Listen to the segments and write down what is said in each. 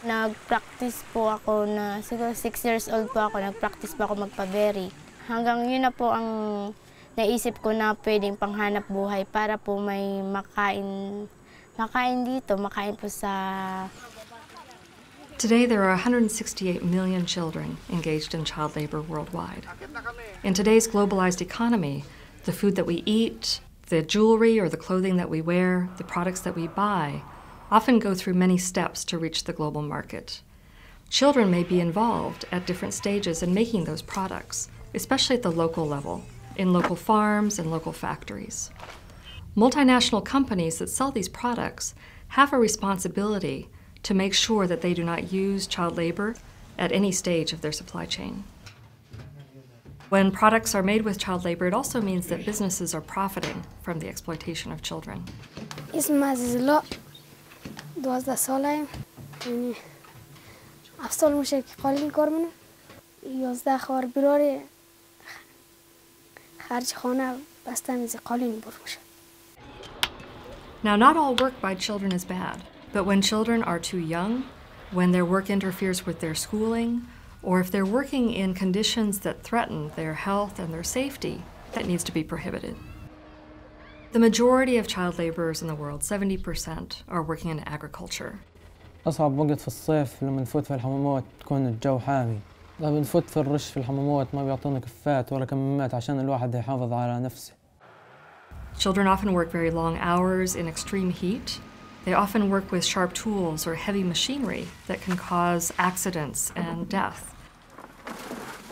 Nag-practice po ako na siguro 6 years old po ako, nag-practice po ako magpa-berry. Hanggang yun na po ang naisip ko na pwedeng panghanap buhay para po may makain dito, makain po sa... Today there are 168 million children engaged in child labor worldwide. In today's globalized economy, the food that we eat, the jewelry or the clothing that we wear, the products that we buy, often go through many steps to reach the global market. Children may be involved at different stages in making those products, especially at the local level, in local farms and local factories. Multinational companies that sell these products have a responsibility to make sure that they do not use child labor at any stage of their supply chain. When products are made with child labor, it also means that businesses are profiting from the exploitation of children. دوازده ساله یعنی افسال میشه که قالین کار منو 11 خوار براره خرج خانه بسته میزه قالین بر میشه. Now, not all work by children is bad, but when children are too young, when their work interferes with their schooling, or if they're working in conditions that threaten their health and their safety, that needs to be prohibited. The majority of child laborers in the world, 70%, are working in agriculture. أصعب وقت في الصيف لما نفوت في الحمامات تكون الجو حامي. لما نفوت في الرش في الحمامات ما بيعطونا كفات ولا كمامات عشان الواحد يحافظ على نفسه. Children often work very long hours in extreme heat. They often work with sharp tools or heavy machinery that can cause accidents and death.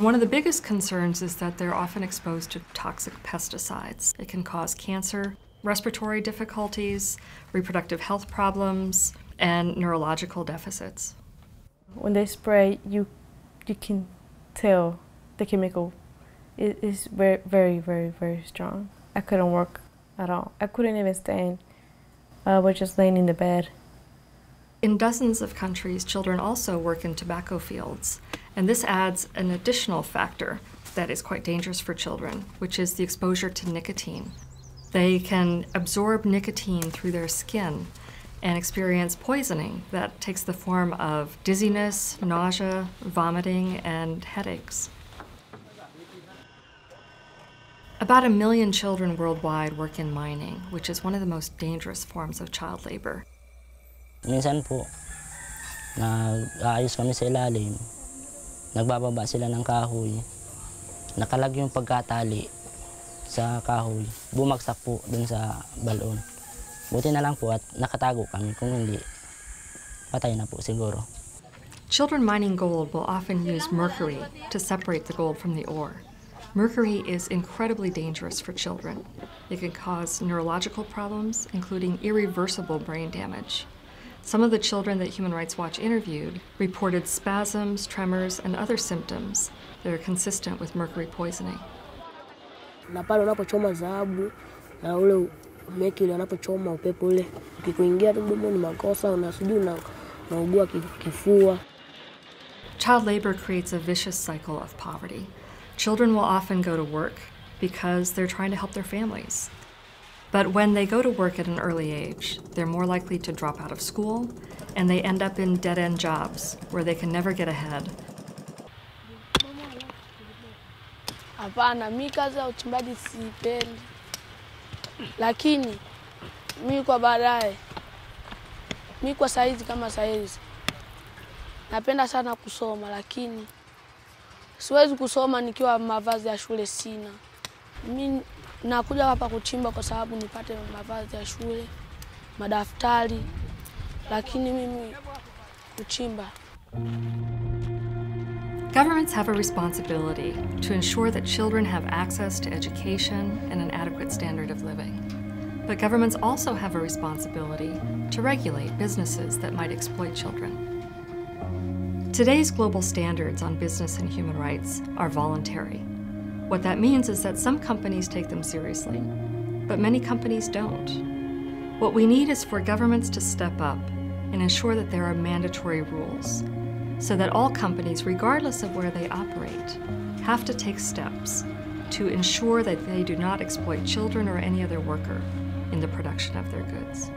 One of the biggest concerns is that they're often exposed to toxic pesticides. It can cause cancer, respiratory difficulties, reproductive health problems, and neurological deficits. When they spray, you can tell the chemical is very, very, very, very strong. I couldn't work at all. I couldn't even stand. I was just laying in the bed. In dozens of countries, children also work in tobacco fields, and this adds an additional factor that is quite dangerous for children, which is the exposure to nicotine. They can absorb nicotine through their skin and experience poisoning that takes the form of dizziness, nausea, vomiting, and headaches. About 1 million children worldwide work in mining, which is one of the most dangerous forms of child labor. Minsan po, nag-aayos kami sa ilalim, nagbababa sila ng kahoy, nakalag yung pagkatali sa kahoy, bumagsak po dun sa balon. Buti na lang po at nakatago kami, kung hindi, patay na po siguro. Children mining gold will often use mercury to separate the gold from the ore. Mercury is incredibly dangerous for children. It can cause neurological problems, including irreversible brain damage. Some of the children that Human Rights Watch interviewed reported spasms, tremors, and other symptoms that are consistent with mercury poisoning. Na pale unapochoma dhahabu na ule mercury unapochoma upepo ule ukikuingia tu mdomoni makosa unaugua kifua. Child labor creates a vicious cycle of poverty. Children will often go to work because they're trying to help their families. But when they go to work at an early age, they're more likely to drop out of school, and they end up in dead-end jobs where they can never get ahead. Hapana, mimi kazi ya uchimbaji sipendi. Lakini mimi kwa baadaye, mimi kwa saizi kama saizi napenda sana kusoma, lakini siwezi kusoma nikiwa mavazi ya shule sina. Mimi nakuja hapa kuchimba kwa sababu nipate mavazi ya shule, madaftari, lakini mimi kuchimba. Governments have a responsibility to ensure that children have access to education and an adequate standard of living. But governments also have a responsibility to regulate businesses that might exploit children. Today's global standards on business and human rights are voluntary. What that means is that some companies take them seriously, but many companies don't. What we need is for governments to step up and ensure that there are mandatory rules, so that all companies, regardless of where they operate, have to take steps to ensure that they do not exploit children or any other worker in the production of their goods.